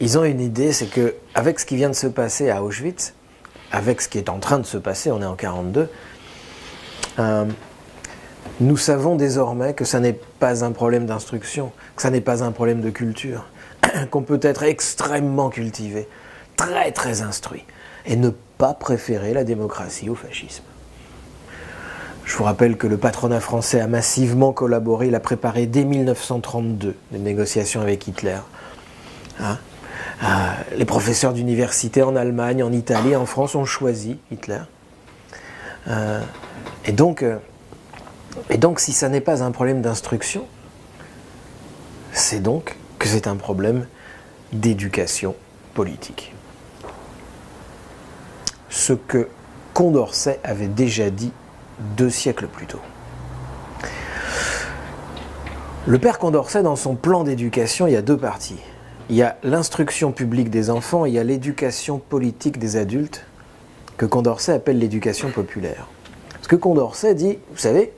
ils ont une idée, c'est qu'avec ce qui vient de se passer à Auschwitz, avec ce qui est en train de se passer, on est en 1942, nous savons désormais que ça n'est pas un problème d'instruction, que ça n'est pas un problème de culture, qu'on peut être extrêmement cultivé, très très instruit, et ne pas préférer la démocratie au fascisme. Je vous rappelle que le patronat français a massivement collaboré, il a préparé dès 1932 des négociations avec Hitler. Hein? Les professeurs d'université en Allemagne, en Italie, en France ont choisi Hitler. Et donc, si ça n'est pas un problème d'instruction, c'est donc que c'est un problème d'éducation politique. Ce que Condorcet avait déjà dit 2 siècles plus tôt. Le père Condorcet, dans son plan d'éducation, il y a 2 parties. Il y a l'instruction publique des enfants et il y a l'éducation politique des adultes, que Condorcet appelle l'éducation populaire. Parce que Condorcet dit, vous savez,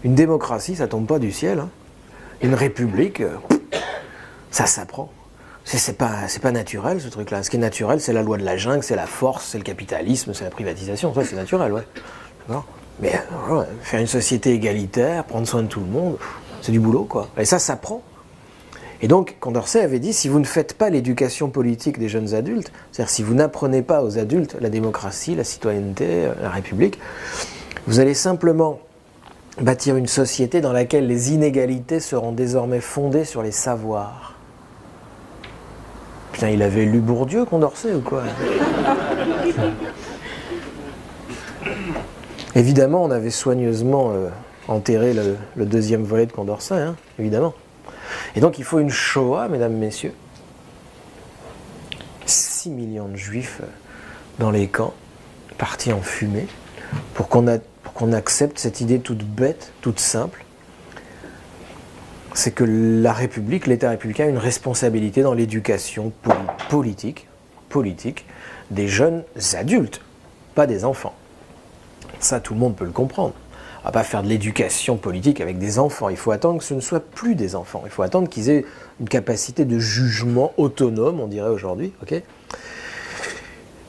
une démocratie, ça tombe pas du ciel. Hein. Une république, ça s'apprend. C'est pas naturel, ce truc-là. Ce qui est naturel, c'est la loi de la jungle, c'est la force, c'est le capitalisme, c'est la privatisation. Ça, c'est naturel, ouais. Mais faire une société égalitaire, prendre soin de tout le monde, c'est du boulot, quoi. Et ça s'apprend. Et donc, Condorcet avait dit, si vous ne faites pas l'éducation politique des jeunes adultes, c'est-à-dire si vous n'apprenez pas aux adultes la démocratie, la citoyenneté, la République, vous allez simplement bâtir une société dans laquelle les inégalités seront désormais fondées sur les savoirs. Putain, il avait lu Bourdieu, Condorcet, ou quoi? Évidemment, on avait soigneusement enterré le 2e volet de Condorcet, hein, évidemment. Et donc, il faut une Shoah, mesdames, messieurs. 6 millions de juifs dans les camps, partis en fumée, pour qu'on accepte cette idée toute bête, toute simple. C'est que la République, l'État républicain, a une responsabilité dans l'éducation politique des jeunes adultes, pas des enfants. Ça, tout le monde peut le comprendre. On ne va pas faire de l'éducation politique avec des enfants. Il faut attendre que ce ne soit plus des enfants. Il faut attendre qu'ils aient une capacité de jugement autonome, on dirait aujourd'hui. Okay ? Il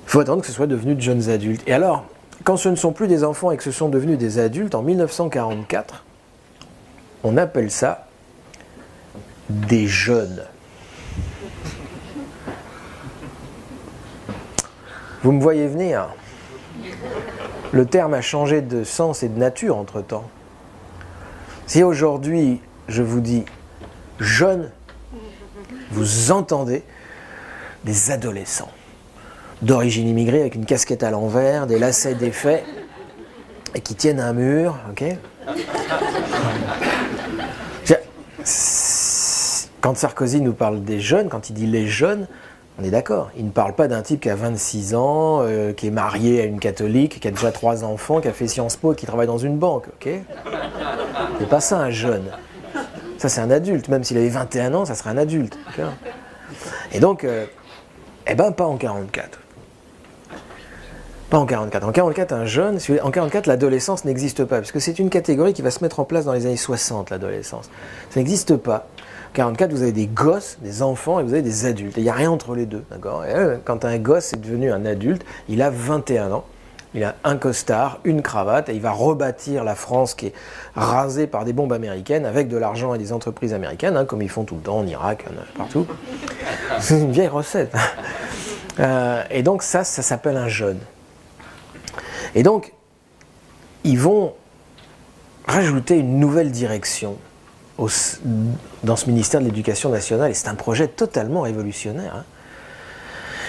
faut attendre que ce soit devenu de jeunes adultes. Et alors, quand ce ne sont plus des enfants et que ce sont devenus des adultes, en 1944, on appelle ça des jeunes. Vous me voyez venir ? Le terme a changé de sens et de nature entre-temps. Si aujourd'hui, je vous dis « jeune », vous entendez des adolescents d'origine immigrée avec une casquette à l'envers, des lacets défaits et qui tiennent un mur, ok ? Quand Sarkozy nous parle des jeunes, quand il dit « les jeunes », on est d'accord, il ne parle pas d'un type qui a 26 ans, qui est marié à une catholique, qui a déjà 3 enfants, qui a fait Sciences Po et qui travaille dans une banque, ok ? C'est pas ça un jeune. Ça c'est un adulte, même s'il avait 21 ans, ça serait un adulte. Okay ? Et donc, pas en 44. Pas en 44. En 44, un jeune, en 44, l'adolescence n'existe pas, parce que c'est une catégorie qui va se mettre en place dans les années 60, l'adolescence. Ça n'existe pas. En 44, vous avez des gosses, des enfants, et vous avez des adultes. Il n'y a rien entre les deux, d'accord ? Et quand un gosse est devenu un adulte, il a 21 ans, il a un costard, une cravate, et il va rebâtir la France qui est rasée par des bombes américaines, avec de l'argent et des entreprises américaines, hein, comme ils font tout le temps en Irak, partout. C'est une vieille recette. Et donc ça s'appelle un jeune. Et donc, ils vont rajouter une nouvelle direction dans ce ministère de l'Éducation nationale, et c'est un projet totalement révolutionnaire. Hein.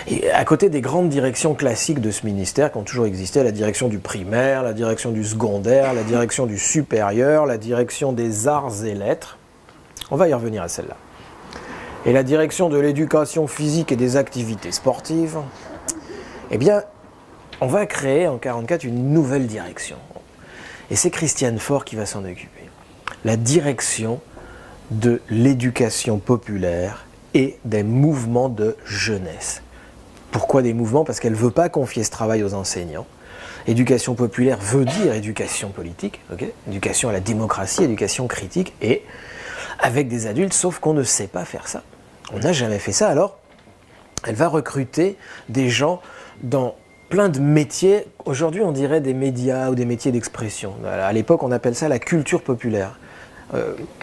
Et à côté des grandes directions classiques de ce ministère qui ont toujours existé, la direction du primaire, la direction du secondaire, la direction du supérieur, la direction des arts et lettres, on va y revenir à celle-là. Et la direction de l'éducation physique et des activités sportives, eh bien, on va créer en 1944 une nouvelle direction. Et c'est Christiane Faure qui va s'en occuper. La direction de l'éducation populaire et des mouvements de jeunesse. Pourquoi des mouvements ? Parce qu'elle ne veut pas confier ce travail aux enseignants. Éducation populaire veut dire éducation politique, okay ? Éducation à la démocratie, éducation critique, et avec des adultes, sauf qu'on ne sait pas faire ça. On n'a jamais fait ça, alors Elle va recruter des gens dans plein de métiers. Aujourd'hui, on dirait des médias ou des métiers d'expression. À l'époque, on appelle ça la culture populaire.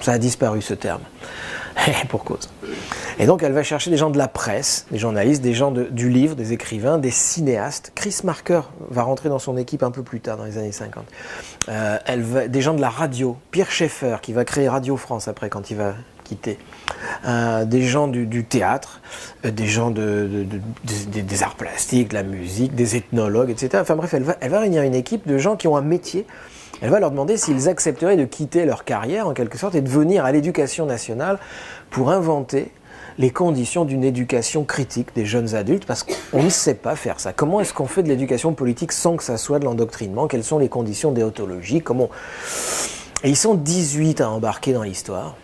Ça a disparu, ce terme. Pour cause. Et donc, elle va chercher des gens de la presse, des journalistes, des gens du livre, des écrivains, des cinéastes. Chris Marker va rentrer dans son équipe un peu plus tard, dans les années 50. Des gens de la radio. Pierre Schaeffer, qui va créer Radio France après, quand il va quitter. Des gens du théâtre, des gens des arts plastiques, de la musique, des ethnologues, etc. Enfin bref, elle va réunir une équipe de gens qui ont un métier. Elle va leur demander s'ils accepteraient de quitter leur carrière, en quelque sorte, et de venir à l'éducation nationale pour inventer les conditions d'une éducation critique des jeunes adultes, parce qu'on ne sait pas faire ça. Comment est-ce qu'on fait de l'éducation politique sans que ça soit de l'endoctrinement? Quelles sont les conditions déontologiques? Et ils sont 18 à embarquer dans l'histoire.